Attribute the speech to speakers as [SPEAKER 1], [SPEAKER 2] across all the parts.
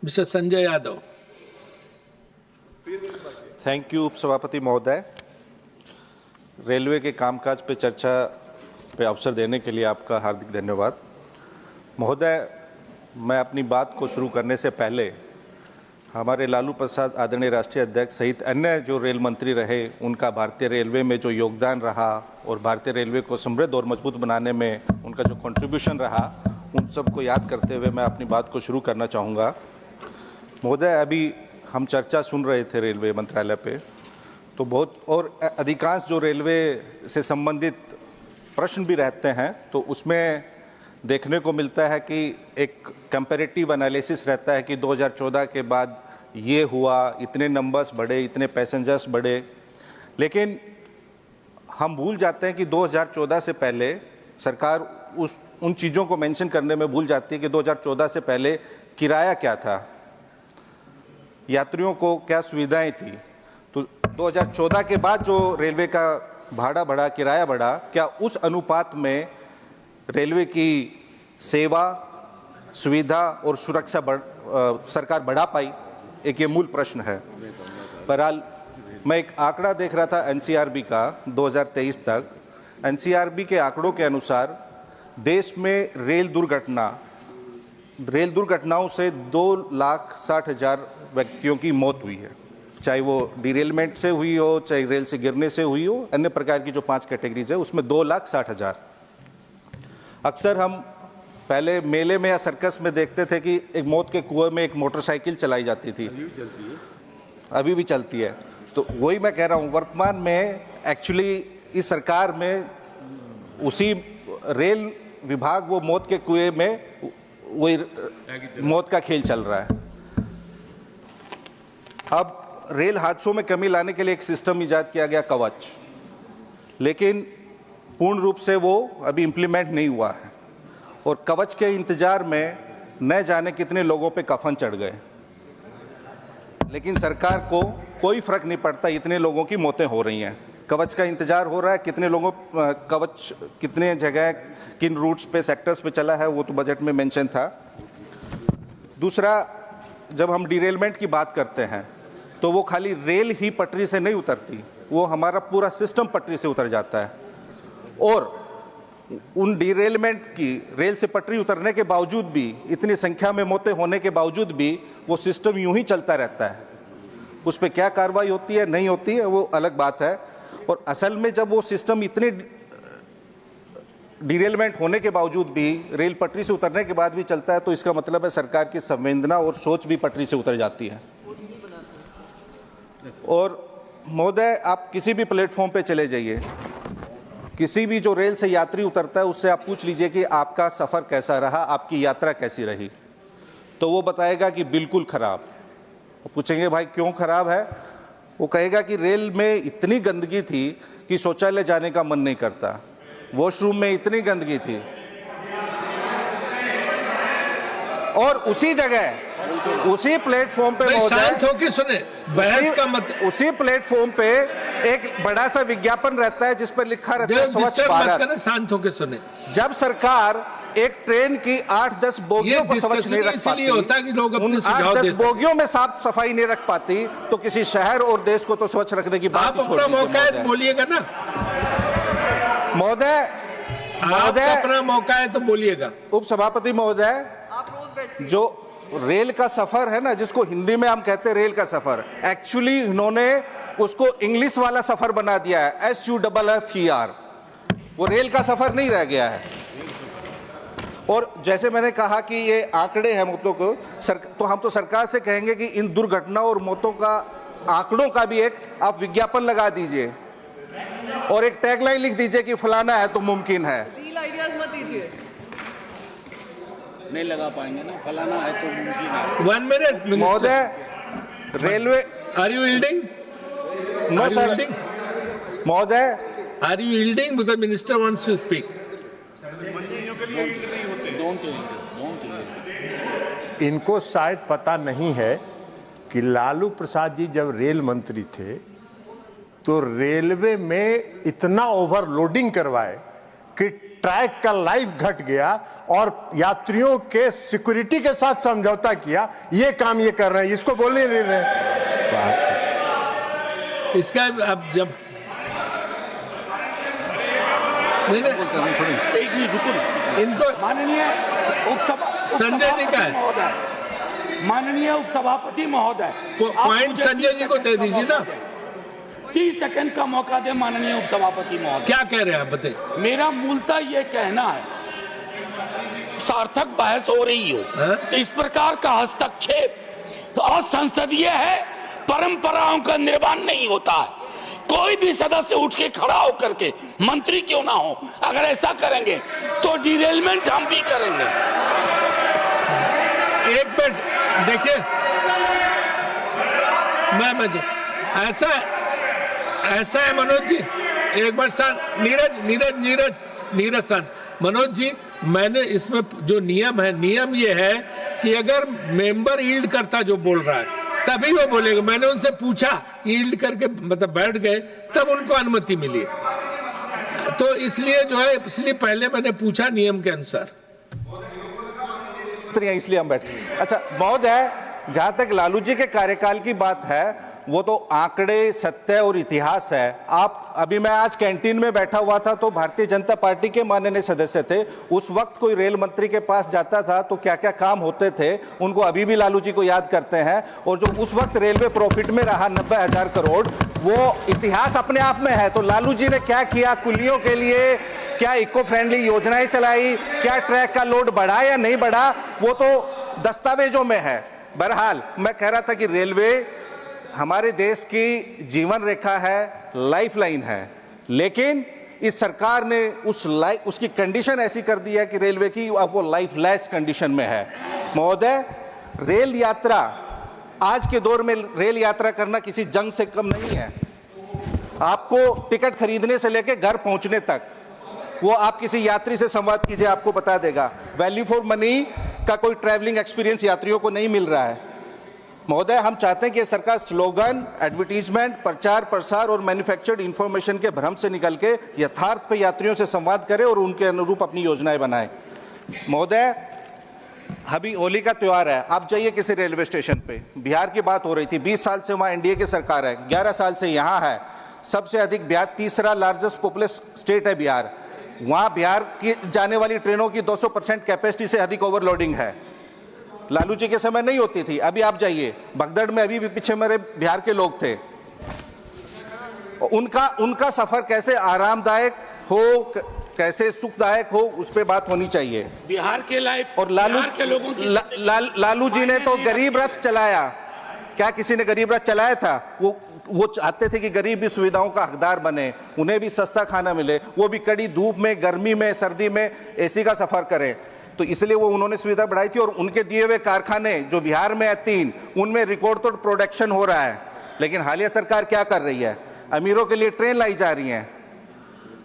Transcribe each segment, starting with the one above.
[SPEAKER 1] Mister Sanjay Yadav.
[SPEAKER 2] Thank you उपसभापति महोदय। Railway के कामकाज पे चर्चा पे अवसर देने के लिए आपका हार्दिक धन्यवाद। महोदय, मैं अपनी बात को शुरू करने से पहले हमारे लालू प्रसाद आदरणीय राष्ट्रीय अध्यक्ष सहित अन्य जो रेल मंत्री रहे, उनका भारतीय रेलवे में जो योगदान रहा और भारतीय रेलवे को समृद्ध और मजबूत बनाने में उनका जो कंट्रीब्यूशन रहा, उन सबको याद करते हुए मैं अपनी बात को शुरू करना चाहूँगा। महोदय, अभी हम चर्चा सुन रहे थे रेलवे मंत्रालय पे, तो बहुत और अधिकांश जो रेलवे से संबंधित प्रश्न भी रहते हैं, तो उसमें देखने को मिलता है कि एक कंपैरेटिव एनालिसिस रहता है कि 2014 के बाद ये हुआ, इतने नंबर्स बढ़े, इतने पैसेंजर्स बढ़े, लेकिन हम भूल जाते हैं कि 2014 से पहले सरकार उन चीज़ों को मेंशन करने में भूल जाती है कि 2014 से पहले किराया क्या था, यात्रियों को क्या सुविधाएं थी। तो 2014 के बाद जो रेलवे का भाड़ा बढ़ा, किराया बढ़ा, क्या उस अनुपात में रेलवे की सेवा, सुविधा और सुरक्षा सरकार बढ़ा पाई? एक ये मूल प्रश्न है। बहरहाल मैं एक आंकड़ा देख रहा था एनसीआरबी का 2023 तक। एनसीआरबी के आंकड़ों के अनुसार देश में रेल दुर्घटनाओं से 2,60,000 व्यक्तियों की मौत हुई है, चाहे वो डिरेलमेंट से हुई हो, चाहे रेल से गिरने से हुई हो, अन्य प्रकार की जो 5 कैटेगरीज है उसमें 2,60,000। अक्सर हम पहले मेले में या सर्कस में देखते थे कि एक मौत के कुएं में एक मोटरसाइकिल चलाई जाती थी, अभी भी चलती है। तो वही मैं कह रहा हूँ, वर्तमान में एक्चुअली इस सरकार में उसी रेल विभाग वो मौत के कुएं में वही मौत का खेल चल रहा है। अब रेल हादसों में कमी लाने के लिए एक सिस्टम इजाद किया गया, कवच, लेकिन पूर्ण रूप से वो अभी इम्प्लीमेंट नहीं हुआ है और कवच के इंतजार में न जाने कितने लोगों पे कफन चढ़ गए, लेकिन सरकार को कोई फर्क नहीं पड़ता, इतने लोगों की मौतें हो रही हैं। कवच का इंतजार हो रहा है, कितने लोगों कवच कितने जगह किन रूट्स पे, सेक्टर्स पे चला है, वो तो बजट में मेंशन था। दूसरा, जब हम डिरेलमेंट की बात करते हैं तो वो खाली रेल ही पटरी से नहीं उतरती, वो हमारा पूरा सिस्टम पटरी से उतर जाता है। और उन डिरेलमेंट की रेल से पटरी उतरने के बावजूद भी, इतनी संख्या में मौतें होने के बावजूद भी वो सिस्टम यूं ही चलता रहता है। उस पर क्या कार्रवाई होती है, नहीं होती है, वो अलग बात है। और असल में जब वो सिस्टम इतने डिरेलमेंट होने के बावजूद भी, रेल पटरी से उतरने के बाद भी चलता है, तो इसका मतलब है सरकार की संवेदना और सोच भी पटरी से उतर जाती है। और महोदय, आप किसी भी प्लेटफॉर्म पे चले जाइए, किसी भी जो रेल से यात्री उतरता है उससे आप पूछ लीजिए कि आपका सफ़र कैसा रहा, आपकी यात्रा कैसी रही, तो वो बताएगा कि बिल्कुल खराब। पूछेंगे भाई क्यों खराब है, वो कहेगा कि रेल में इतनी गंदगी थी कि शौचालय जाने का मन नहीं करता, वॉशरूम में इतनी गंदगी थी। और उसी जगह, उसी प्लेटफॉर्म पे
[SPEAKER 1] शांत होकर सुने, बहस का मत।
[SPEAKER 2] उसी प्लेटफॉर्म पे एक बड़ा सा विज्ञापन रहता है जिस पर लिखा रहता है स्वच्छ भारत।
[SPEAKER 1] शांत होकर सुने।
[SPEAKER 2] जब सरकार एक ट्रेन की 8-10 बोगियों को स्वच्छ नहीं रख पाती,
[SPEAKER 1] होता है कि लोग अपने सुझाव
[SPEAKER 2] 8-10 बोगियों में साफ सफाई नहीं रख पाती, तो किसी शहर और देश को तो स्वच्छ रखने की बात ही छोड़ दीजिए।
[SPEAKER 1] मौका है बोलिएगा ना
[SPEAKER 2] महोदय,
[SPEAKER 1] अपना मौका है तो बोलिएगा।
[SPEAKER 2] उप सभापति महोदय, जो रेल का सफर है ना, जिसको हिंदी में हम कहते हैं रेल का सफर, एक्चुअली इन्होंने उसको इंग्लिश वाला सफर बना दिया है, SUFFER। वो रेल का सफर नहीं रह गया है। और जैसे मैंने कहा कि ये आंकड़े हैं मौतों को, तो हम तो सरकार से कहेंगे कि इन दुर्घटनाओं और मौतों का आंकड़ों का भी एक आप विज्ञापन लगा दीजिए और एक टैगलाइन लिख दीजिए कि फलाना है तो मुमकिन है।
[SPEAKER 3] मत दीजिए, नहीं लगा पाएंगे ना, फलाना है तो मुमकिन है।
[SPEAKER 1] 1 मिनट
[SPEAKER 2] महोदय, railway,
[SPEAKER 1] are you yielding?
[SPEAKER 2] No sir. महोदय,
[SPEAKER 1] are you yielding because minister wants to speak?
[SPEAKER 4] इनको शायद पता नहीं है कि लालू प्रसाद जी जब रेल मंत्री थे तो रेलवे में इतना ओवरलोडिंग करवाए कि ट्रैक का लाइफ घट गया और यात्रियों के सिक्योरिटी के साथ समझौता किया, ये काम ये कर रहे हैं, इसको बोलने नहीं रहे।
[SPEAKER 1] इसका अब जब नहीं,
[SPEAKER 3] एक मिनट रुको ना।
[SPEAKER 1] इनको
[SPEAKER 3] माननीय
[SPEAKER 1] संजय जी का है।
[SPEAKER 3] माननीय उपसभापति महोदय,
[SPEAKER 1] पॉइंट संजय जी को दे दीजिए ना।
[SPEAKER 3] 30 सेकंड का मौका दे माननीय उपसभापति महोदय।
[SPEAKER 1] क्या कह रहे हैं आप बताइए।
[SPEAKER 3] मेरा मूलतः ये कहना है, सार्थक बहस हो रही हो तो इस प्रकार का हस्तक्षेप असंसदीय है, परंपराओं का निर्माण नहीं होता है। कोई भी सदस्य उठ के खड़ा होकर के, मंत्री क्यों ना हो, अगर ऐसा करेंगे तो डिरेलमेंट हम भी करेंगे।
[SPEAKER 1] एक मिनट देखिए, मैं ऐसा है मनोज जी, एक बार शांत, नीरज शांत। मनोज जी, मैंने इसमें जो नियम है, नियम ये है कि अगर मेंबर यील्ड करता जो बोल रहा है तभी वो बोलेगा। मैंने उनसे पूछा, यील्ड करके मतलब बैठ गए, तब उनको अनुमति मिली। तो इसलिए जो है, इसलिए पहले मैंने पूछा नियम के अनुसार,
[SPEAKER 2] इसलिए हम बैठे। अच्छा महोदय, जहां तक लालू जी के कार्यकाल की बात है, वो तो आंकड़े, सत्य और इतिहास है। आप अभी, मैं आज कैंटीन में बैठा हुआ था तो भारतीय जनता पार्टी के माननीय सदस्य थे, उस वक्त कोई रेल मंत्री के पास जाता था तो क्या क्या काम होते थे, उनको अभी भी लालू जी को याद करते हैं। और जो उस वक्त रेलवे प्रॉफिट में रहा 90,000 करोड़, वो इतिहास अपने आप में है। तो लालू जी ने क्या किया कुलियों के लिए, क्या इको फ्रेंडली योजनाएं चलाई, क्या ट्रैक का लोड बढ़ा या नहीं बढ़ा, वो तो दस्तावेजों में है। बहरहाल मैं कह रहा था कि रेलवे हमारे देश की जीवन रेखा है, लाइफलाइन है, लेकिन इस सरकार ने उसकी कंडीशन ऐसी कर दी है कि रेलवे की अब वो लाइफलेस कंडीशन में है। महोदय, रेल यात्रा, आज के दौर में रेल यात्रा करना किसी जंग से कम नहीं है। आपको टिकट खरीदने से लेकर घर पहुंचने तक, वो आप किसी यात्री से संवाद कीजिए, आपको बता देगा। वैल्यू फॉर मनी का कोई ट्रैवलिंग एक्सपीरियंस यात्रियों को नहीं मिल रहा है। महोदय, हम चाहते हैं कि सरकार स्लोगन, एडवर्टीजमेंट, प्रचार प्रसार और मैन्युफैक्चर्ड इंफॉर्मेशन के भ्रम से निकल के यथार्थ पे यात्रियों से संवाद करे और उनके अनुरूप अपनी योजनाएं बनाए। महोदय, अभी होली का त्योहार है, आप जाइए किसी रेलवे स्टेशन पे, बिहार की बात हो रही थी, 20 साल से वहाँ एनडीए की सरकार है, 11 साल से यहाँ है, सबसे अधिक बिहार, तीसरा लार्जेस्ट पॉपुलस स्टेट है बिहार। वहाँ बिहार की जाने वाली ट्रेनों की 200% कैपेसिटी से अधिक ओवरलोडिंग है। लालू जी के समय नहीं होती थी। अभी आप जाइए भगदड़ में, अभी भी पीछे मेरे बिहार के लोग थे, उनका सफर कैसे आरामदायक हो, कैसे सुखदायक हो, उस पे बात होनी चाहिए।
[SPEAKER 3] बिहार के लाइफ
[SPEAKER 2] और लालू जी ने तो गरीब रथ चलाया। क्या किसी ने गरीब रथ चलाया था? वो चाहते थे कि गरीब भी सुविधाओं का हकदार बने, उन्हें भी सस्ता खाना मिले, वो भी कड़ी धूप में, गर्मी में, सर्दी में एसी का सफर करें। तो इसलिए वो उन्होंने सुविधा बढ़ाई थी। और उनके दिए हुए कारखाने जो बिहार में है 3, उनमें रिकॉर्ड तोड़ प्रोडक्शन हो रहा है। लेकिन हालिया सरकार क्या कर रही है? अमीरों के लिए ट्रेन लाई जा रही है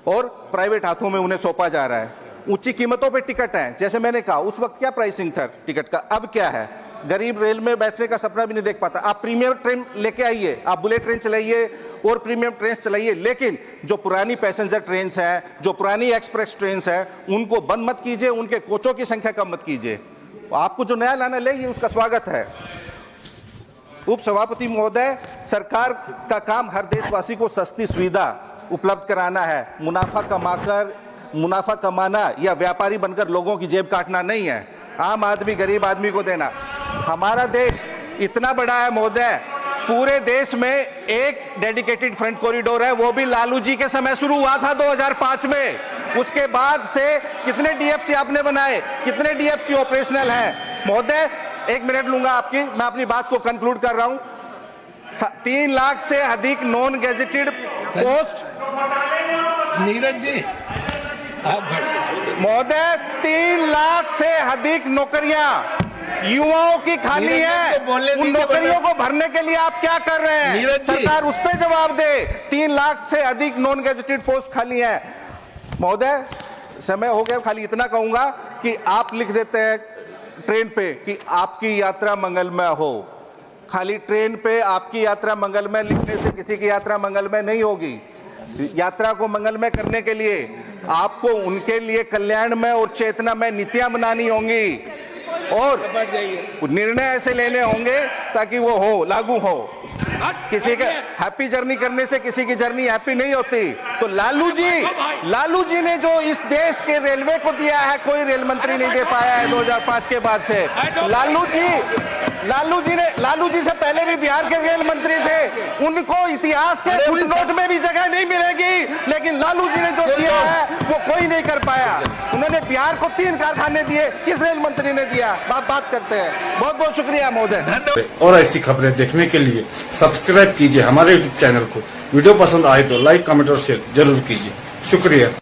[SPEAKER 2] और प्राइवेट हाथों में उन्हें सौंपा जा रहा है। ऊंची कीमतों पे टिकट है। जैसे मैंने कहा, उस वक्त क्या प्राइसिंग था टिकट का, अब क्या है? गरीब रेल में बैठने का सपना भी नहीं देख पाता। आप प्रीमियम ट्रेन लेके आइए, आप बुलेट ट्रेन चलाइए और प्रीमियम ट्रेन चलाइए, लेकिन जो पुरानी पैसेंजर ट्रेन हैं, जो पुरानी एक्सप्रेस ट्रेन हैं, उनको बंद मत कीजिए, उनके कोचों की संख्या कम मत कीजिए। आपको जो नया लाना ले, उसका स्वागत है। उप सभापति महोदय, सरकार का काम हर देशवासी को सस्ती सुविधा उपलब्ध कराना है। मुनाफा कमाना या व्यापारी बनकर लोगों की जेब काटना नहीं है। आम आदमी, गरीब आदमी को देना। हमारा देश इतना बड़ा है महोदय, पूरे देश में एक डेडिकेटेड फ्रंट कॉरिडोर है, वो भी लालू जी के समय शुरू हुआ था 2005 में। उसके बाद से कितने डीएफसी आपने बनाए, कितने डीएफसी ऑपरेशनल हैं? महोदय, 1 मिनट लूंगा आपकी, मैं अपनी बात को कंक्लूड कर रहा हूं। 3 लाख से अधिक non gazetted post.
[SPEAKER 1] Neeraj ji,
[SPEAKER 2] महोदय, 3 लाख से अधिक नौकरियां युवाओं की खाली है। उन नौकरियों को भरने के लिए आप क्या कर रहे हैं? सरकार उस पर जवाब दे। 3 लाख से अधिक नॉन गेजेटेड पोस्ट खाली है। महोदय, समय हो गया, खाली इतना कहूंगा कि आप लिख देते हैं ट्रेन पे कि आपकी यात्रा मंगलमय हो। खाली ट्रेन पे आपकी यात्रा मंगलमय लिखने से किसी की यात्रा मंगलमय नहीं होगी। यात्रा को मंगलमय करने के लिए आपको उनके लिए कल्याण में और चेतना में नीतियां बनानी होंगी और निर्णय ऐसे लेने होंगे ताकि वो हो, लागू हो। किसी का हैप्पी जर्नी करने से किसी की जर्नी हैप्पी नहीं होती। तो लालू जी ने जो इस देश के रेलवे को दिया है, कोई रेल मंत्री नहीं दे पाया है 2005 के बाद से। लालू जी से पहले भी बिहार के रेल मंत्री थे, उनको इतिहास के फुटनोट में भी जगह नहीं मिलेगी, लेकिन लालू जी ने जो दिया है वो कोई नहीं कर पाया। उन्होंने बिहार को 3 कारखाने दिए, किस रेल मंत्री ने दिया? बात करते हैं। बहुत बहुत शुक्रिया महोदय।
[SPEAKER 5] और ऐसी खबरें देखने के लिए सब्सक्राइब कीजिए हमारे YouTube चैनल को। वीडियो पसंद आए तो लाइक, कमेंट और शेयर जरूर कीजिए। शुक्रिया।